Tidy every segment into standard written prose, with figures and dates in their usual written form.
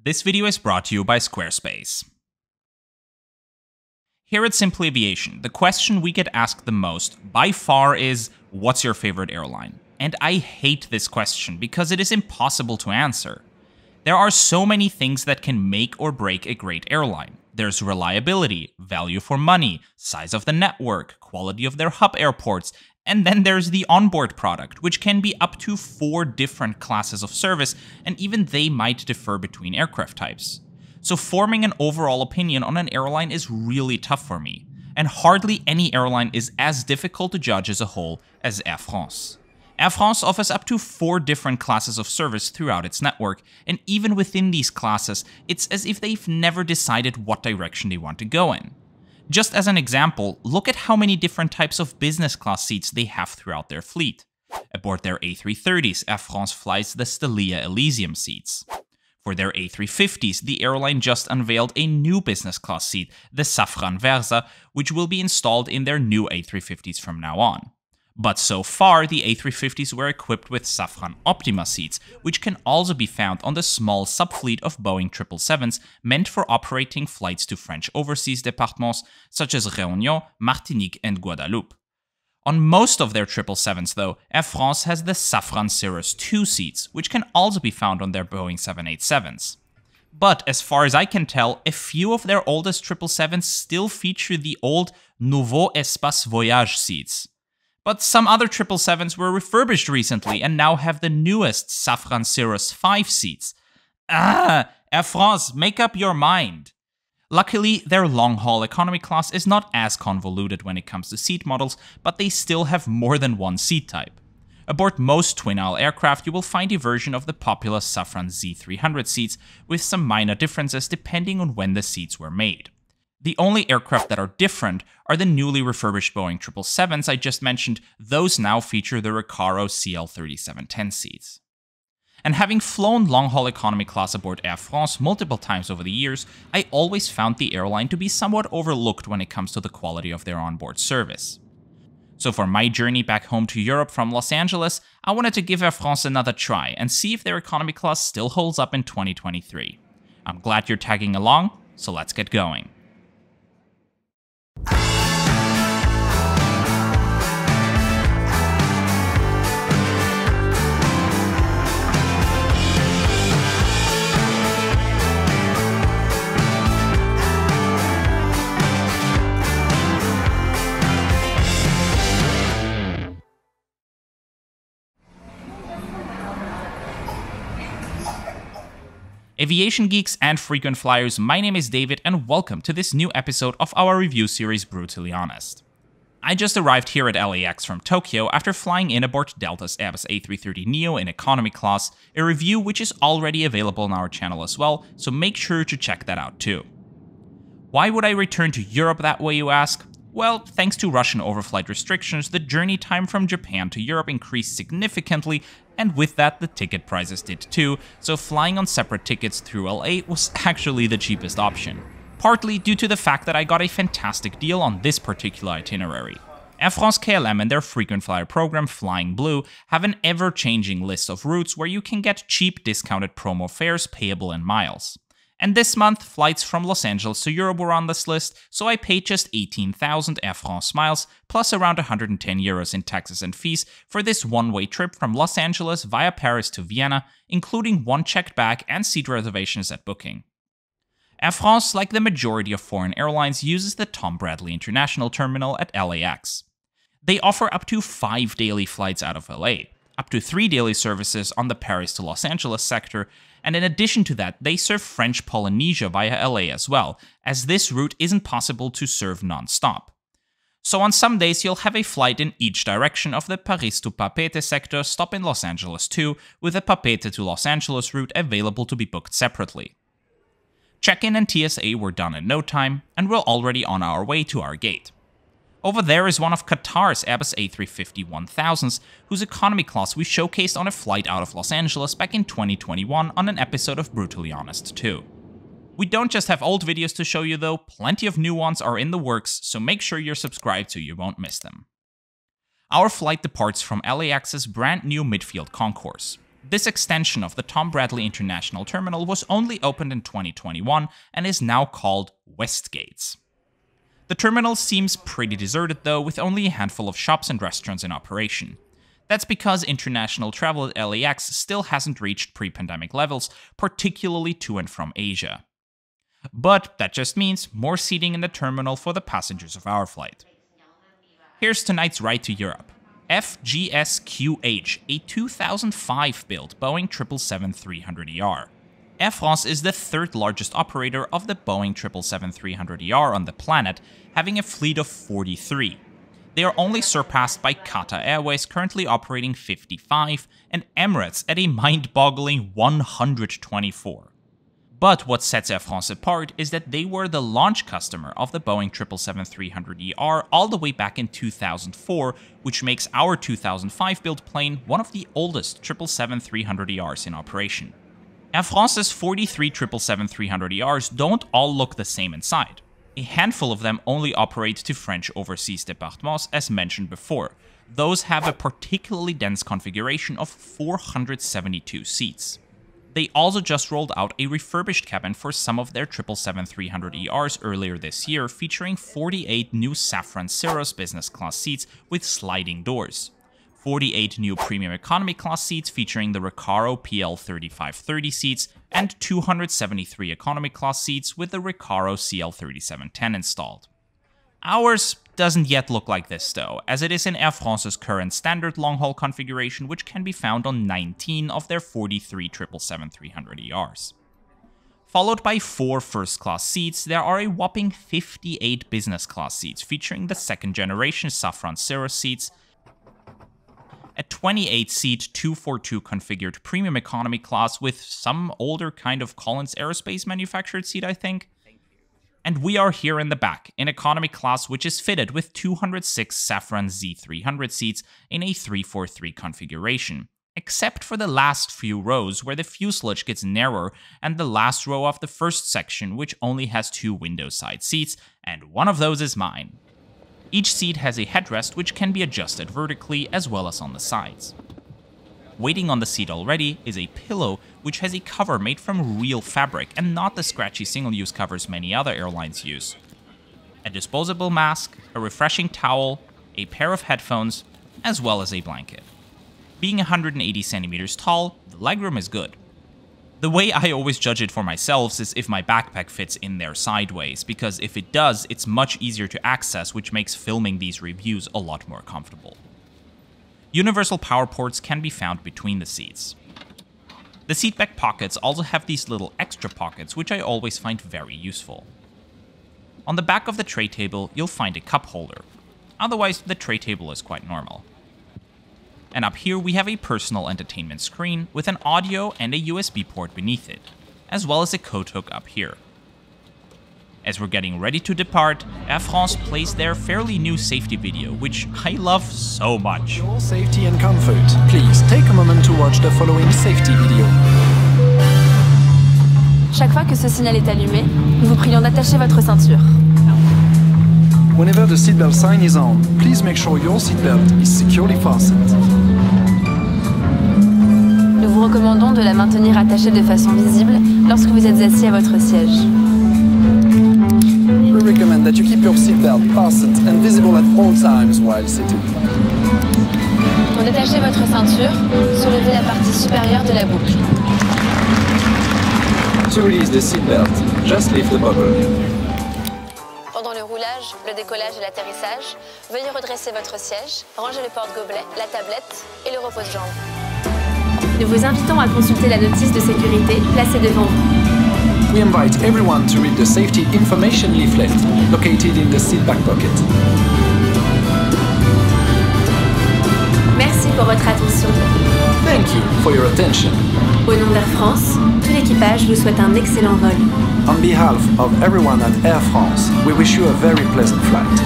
This video is brought to you by Squarespace. Here at Simply Aviation, the question we get asked the most by far is, what's your favorite airline? And I hate this question because it is impossible to answer. There are so many things that can make or break a great airline. There's reliability, value for money, size of the network, quality of their hub airports, and then there's the onboard product, which can be up to 4 different classes of service, and even they might differ between aircraft types. So forming an overall opinion on an airline is really tough for me, and hardly any airline is as difficult to judge as a whole as Air France. Air France offers up to 4 different classes of service throughout its network, and even within these classes, it's as if they've never decided what direction they want to go in. Just as an example, look at how many different types of business class seats they have throughout their fleet. Aboard their A330s, Air France flies the Stelia Elysium seats. For their A350s, the airline just unveiled a new business class seat, the Safran Versa, which will be installed in their new A350s from now on. But so far, the A350s were equipped with Safran Optima seats, which can also be found on the small subfleet of Boeing 777s meant for operating flights to French overseas departments such as Réunion, Martinique, and Guadeloupe. On most of their 777s, though, Air France has the Safran Cirrus 2 seats, which can also be found on their Boeing 787s. But as far as I can tell, a few of their oldest 777s still feature the old Nouveau Espace Voyage seats. But some other 777s were refurbished recently and now have the newest Safran Cirrus 5 seats. Air France, make up your mind! Luckily, their long-haul economy class is not as convoluted when it comes to seat models, but they still have more than one seat type. Aboard most twin-aisle aircraft, you will find a version of the popular Safran Z300 seats, with some minor differences depending on when the seats were made. The only aircraft that are different are the newly refurbished Boeing 777s I just mentioned. Those now feature the Recaro CL3710 seats. And having flown long-haul economy class aboard Air France multiple times over the years, I always found the airline to be somewhat overlooked when it comes to the quality of their onboard service. So for my journey back home to Europe from Los Angeles, I wanted to give Air France another try and see if their economy class still holds up in 2023. I'm glad you're tagging along, so let's get going. Aviation geeks and frequent flyers, my name is David and welcome to this new episode of our review series Brutally Honest. I just arrived here at LAX from Tokyo after flying in aboard Delta's Airbus A330neo in economy class, a review which is already available on our channel as well, so make sure to check that out too. Why would I return to Europe that way, you ask? Well, thanks to Russian overflight restrictions, the journey time from Japan to Europe increased significantly, and with that the ticket prices did too, so flying on separate tickets through LA was actually the cheapest option. Partly due to the fact that I got a fantastic deal on this particular itinerary. Air France KLM and their frequent flyer program Flying Blue have an ever-changing list of routes where you can get cheap discounted promo fares payable in miles. And this month, flights from Los Angeles to Europe were on this list, so I paid just 18,000 Air France miles, plus around 110 euros in taxes and fees for this one-way trip from Los Angeles via Paris to Vienna, including 1 checked bag and seat reservations at booking. Air France, like the majority of foreign airlines, uses the Tom Bradley International Terminal at LAX. They offer up to 5 daily flights out of LA, up to 3 daily services on the Paris to Los Angeles sector, and in addition to that, they serve French Polynesia via LA as well, as this route isn't possible to serve non-stop. So on some days you'll have a flight in each direction of the Paris to Papeete sector stop in Los Angeles too, with a Papeete to Los Angeles route available to be booked separately. Check-in and TSA were done in no time, and we're already on our way to our gate. Over there is one of Qatar's Airbus A350-1000s, whose economy class we showcased on a flight out of Los Angeles back in 2021 on an episode of Brutally Honest 2. We don't just have old videos to show you though, plenty of new ones are in the works, so make sure you're subscribed so you won't miss them. Our flight departs from LAX's brand new midfield concourse. This extension of the Tom Bradley International Terminal was only opened in 2021 and is now called Westgates. The terminal seems pretty deserted though, with only a handful of shops and restaurants in operation. That's because international travel at LAX still hasn't reached pre-pandemic levels, particularly to and from Asia. But that just means more seating in the terminal for the passengers of our flight. Here's tonight's ride to Europe. F-GSQH, a 2005-built Boeing 777-300ER. Air France is the third largest operator of the Boeing 777-300ER on the planet, having a fleet of 43. They are only surpassed by Qatar Airways, currently operating 55, and Emirates at a mind-boggling 124. But what sets Air France apart is that they were the launch customer of the Boeing 777-300ER all the way back in 2004, which makes our 2005-built plane one of the oldest 777-300ERs in operation. Air France's 43 777-300ERs don't all look the same inside. A handful of them only operate to French overseas départements, as mentioned before. Those have a particularly dense configuration of 472 seats. They also just rolled out a refurbished cabin for some of their 777-300ERs earlier this year, featuring 48 new Safran Cirrus business class seats with sliding doors, 48 new premium economy class seats featuring the Recaro PL3530 seats, and 273 economy class seats with the Recaro CL3710 installed. Ours doesn't yet look like this though, as it is in Air France's current standard long-haul configuration, which can be found on 19 of their 43 777-300ERs. Followed by 4 first-class seats, there are a whopping 58 business-class seats featuring the second-generation Safran Cirrus seats, a 28-seat 242 configured premium economy class with some older kind of Collins Aerospace manufactured seat, I think. And we are here in the back, in economy class, which is fitted with 206 Safran Z300 seats in a 343 configuration, except for the last few rows where the fuselage gets narrower and the last row of the first section, which only has 2 window side seats, and one of those is mine. Each seat has a headrest which can be adjusted vertically as well as on the sides. Waiting on the seat already is a pillow which has a cover made from real fabric and not the scratchy single-use covers many other airlines use. A disposable mask, a refreshing towel, a pair of headphones, as well as a blanket. Being 180 centimeters tall, the legroom is good. The way I always judge it for myself is if my backpack fits in there sideways, because if it does, it's much easier to access, which makes filming these reviews a lot more comfortable. Universal power ports can be found between the seats. The seatback pockets also have these little extra pockets, which I always find very useful. On the back of the tray table, you'll find a cup holder. Otherwise, the tray table is quite normal. And up here we have a personal entertainment screen with an audio and a USB port beneath it, as well as a coat hook up here. As we're getting ready to depart, Air France plays their fairly new safety video, which I love so much. For your safety and comfort, please take a moment to watch the following safety video. Chaque fois que ce signal est allumé, nous vous prions d'attacher votre ceinture. Whenever the seatbelt sign is on, please make sure your seatbelt is securely fastened. Nous vous recommandons de la maintenir attachée de façon visible lorsque vous êtes assis à votre siège. We recommend that you keep your seatbelt fastened and visible at all times while sitting. Pour détacher votre ceinture, soulevez la partie supérieure de la boucle. To release the seatbelt, just lift the buckle. Pendant le roulage, le décollage et l'atterrissage, veuillez redresser votre siège, ranger le porte-gobelet, la tablette et le repose-jambes. Nous vous invitons à consulter la notice de sécurité placée devant vous. We invite everyone to read the safety information leaflet located in the seatback pocket. Merci pour votre attention. Thank you for your attention. Au nom d'Air France, tout l'équipage vous souhaite un excellent vol. On behalf of everyone at Air France, we wish you a very pleasant flight.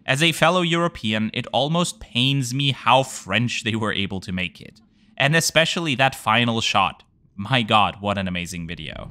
As a fellow European, it almost pains me how French they were able to make it. And especially that final shot. My god, what an amazing video.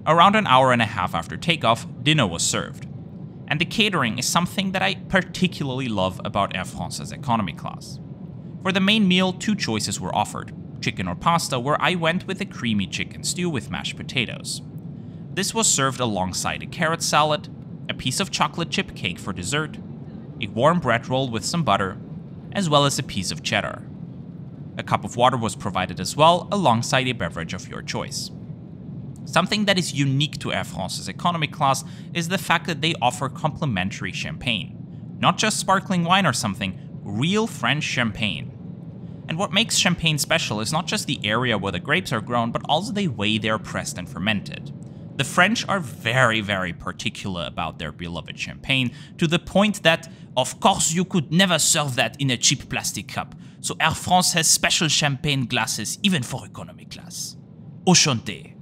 Around an hour and a half after takeoff, dinner was served. And the catering is something that I particularly love about Air France's economy class. For the main meal, 2 choices were offered, chicken or pasta, where I went with a creamy chicken stew with mashed potatoes. This was served alongside a carrot salad, a piece of chocolate chip cake for dessert, a warm bread roll with some butter, as well as a piece of cheddar. A cup of water was provided as well, alongside a beverage of your choice. Something that is unique to Air France's economy class is the fact that they offer complimentary champagne. Not just sparkling wine or something, real French champagne. And what makes champagne special is not just the area where the grapes are grown, but also the way they are pressed and fermented. The French are very, very particular about their beloved champagne, to the point that, of course, you could never serve that in a cheap plastic cup, so Air France has special champagne glasses even for economy class. Enchanté.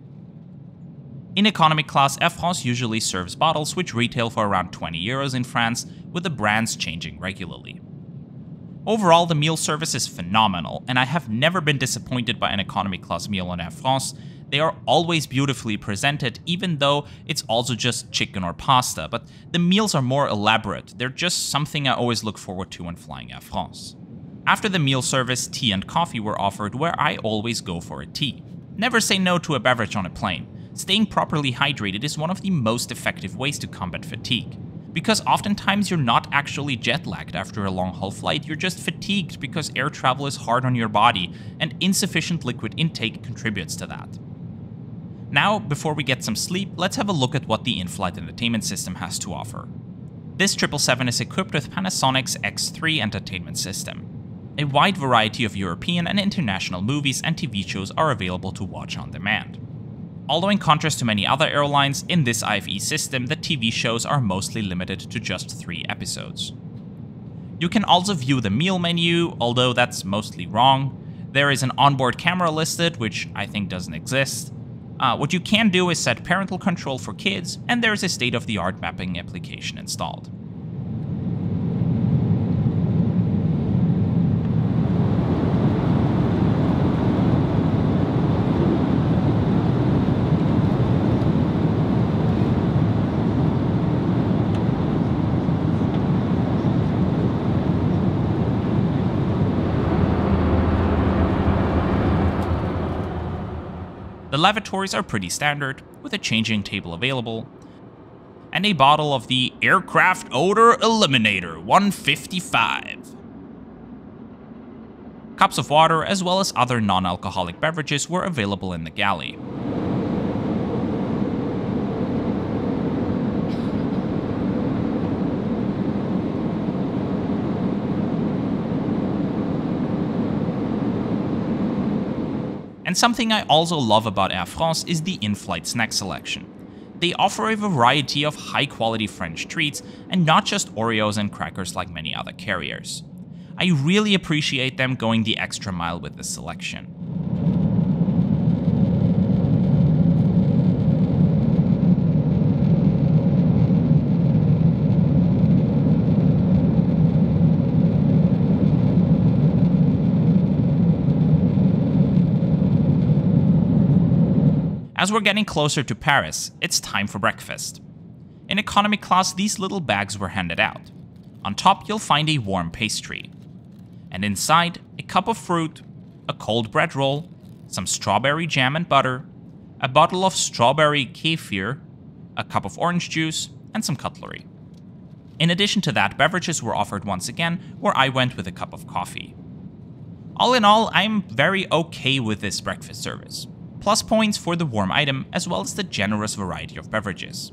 In economy class, Air France usually serves bottles which retail for around 20 euros in France, with the brands changing regularly. Overall, the meal service is phenomenal, and I have never been disappointed by an economy class meal on Air France. They are always beautifully presented, even though it's also just chicken or pasta, but the meals are more elaborate. They're just something I always look forward to when flying Air France. After the meal service, tea and coffee were offered, where I always go for a tea. Never say no to a beverage on a plane. Staying properly hydrated is one of the most effective ways to combat fatigue. Because oftentimes you're not actually jet-lagged after a long-haul flight, you're just fatigued because air travel is hard on your body, and insufficient liquid intake contributes to that. Now, before we get some sleep, let's have a look at what the Inflight Entertainment system has to offer. This 777 is equipped with Panasonic's X3 entertainment system. A wide variety of European and international movies and TV shows are available to watch on demand. Although in contrast to many other airlines, in this IFE system, the TV shows are mostly limited to just 3 episodes. You can also view the meal menu, although that's mostly wrong. There is an onboard camera listed, which I think doesn't exist. What you can do is set parental control for kids, and there is a state-of-the-art mapping application installed. The lavatories are pretty standard, with a changing table available, and a bottle of the Aircraft Odor Eliminator 155. Cups of water, as well as other non-alcoholic beverages, were available in the galley. And something I also love about Air France is the in-flight snack selection. They offer a variety of high-quality French treats, and not just Oreos and crackers like many other carriers. I really appreciate them going the extra mile with this selection. As we're getting closer to Paris, it's time for breakfast. In economy class, these little bags were handed out. On top, you'll find a warm pastry. And inside, a cup of fruit, a cold bread roll, some strawberry jam and butter, a bottle of strawberry kefir, a cup of orange juice, and some cutlery. In addition to that, beverages were offered once again, where I went with a cup of coffee. All in all, I'm very okay with this breakfast service. Plus points for the warm item, as well as the generous variety of beverages.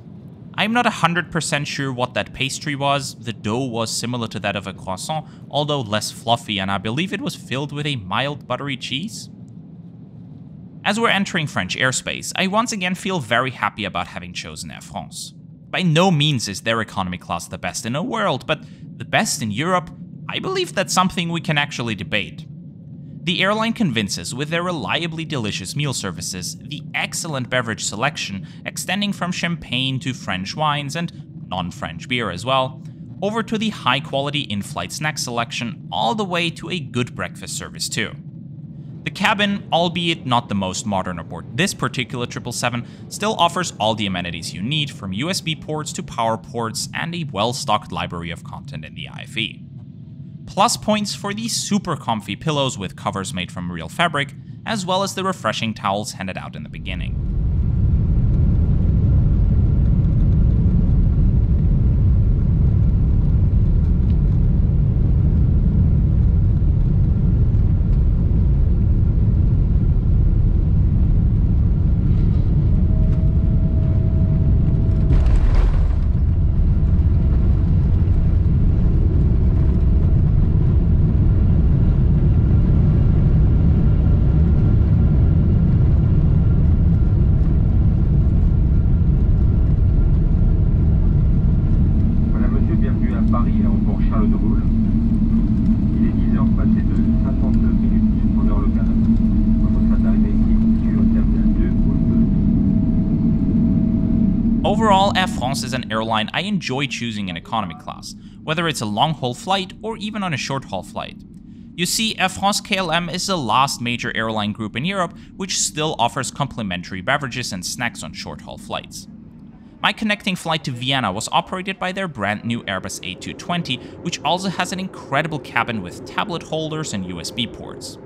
I'm not 100% sure what that pastry was. The dough was similar to that of a croissant, although less fluffy, and I believe it was filled with a mild buttery cheese. As we're entering French airspace, I once again feel very happy about having chosen Air France. By no means is their economy class the best in the world, but the best in Europe, I believe that's something we can actually debate. The airline convinces with their reliably delicious meal services, the excellent beverage selection extending from champagne to French wines and non-French beer as well, over to the high-quality in-flight snack selection, all the way to a good breakfast service too. The cabin, albeit not the most modern aboard this particular 777, still offers all the amenities you need, from USB ports to power ports and a well-stocked library of content in the IFE. Plus points for the super comfy pillows with covers made from real fabric, as well as the refreshing towels handed out in the beginning. Overall, Air France is an airline I enjoy choosing in economy class, whether it's a long-haul flight or even on a short-haul flight. You see, Air France KLM is the last major airline group in Europe which still offers complimentary beverages and snacks on short-haul flights. My connecting flight to Vienna was operated by their brand new Airbus A220, which also has an incredible cabin with tablet holders and USB ports.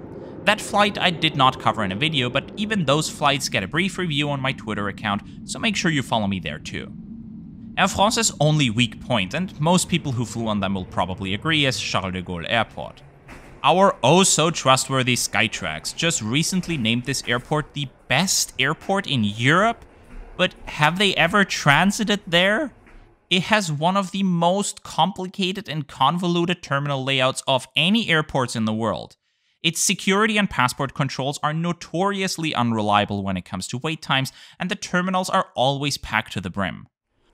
That flight I did not cover in a video, but even those flights get a brief review on my Twitter account, so make sure you follow me there too. Air France's only weak point, and most people who flew on them will probably agree, is Charles de Gaulle Airport. Our oh-so-trustworthy Skytrax just recently named this airport the best airport in Europe, but have they ever transited there? It has one of the most complicated and convoluted terminal layouts of any airports in the world. Its security and passport controls are notoriously unreliable when it comes to wait times, and the terminals are always packed to the brim.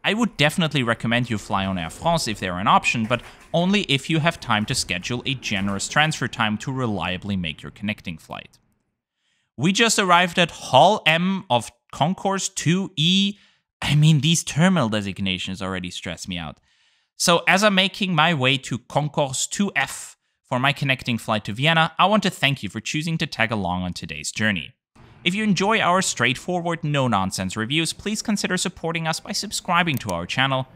I would definitely recommend you fly on Air France if they're an option, but only if you have time to schedule a generous transfer time to reliably make your connecting flight. We just arrived at Hall M of Concourse 2E. I mean, these terminal designations already stress me out. So as I'm making my way to Concourse 2F, for my connecting flight to Vienna, I want to thank you for choosing to tag along on today's journey. If you enjoy our straightforward, no-nonsense reviews, please consider supporting us by subscribing to our channel.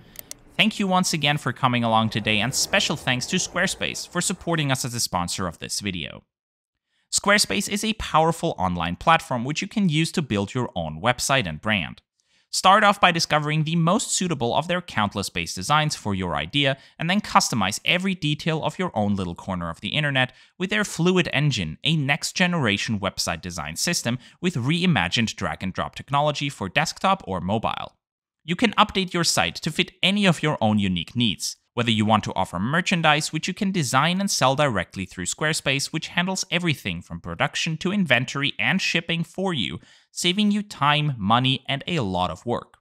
Thank you once again for coming along today, and special thanks to Squarespace for supporting us as a sponsor of this video. Squarespace is a powerful online platform which you can use to build your own website and brand. Start off by discovering the most suitable of their countless base designs for your idea, and then customize every detail of your own little corner of the internet with their Fluid Engine, a next-generation website design system with reimagined drag-and-drop technology for desktop or mobile. You can update your site to fit any of your own unique needs, whether you want to offer merchandise, which you can design and sell directly through Squarespace, which handles everything from production to inventory and shipping for you, saving you time, money, and a lot of work.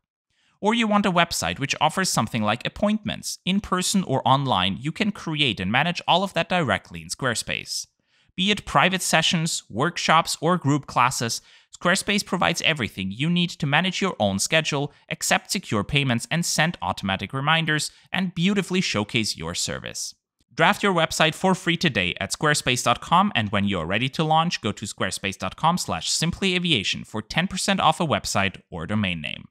Or you want a website which offers something like appointments, in person or online, you can create and manage all of that directly in Squarespace. Be it private sessions, workshops, or group classes, Squarespace provides everything you need to manage your own schedule, accept secure payments, and send automatic reminders, and beautifully showcase your service. Draft your website for free today at squarespace.com, and when you're ready to launch, go to squarespace.com/simplyaviation for 10% off a website or domain name.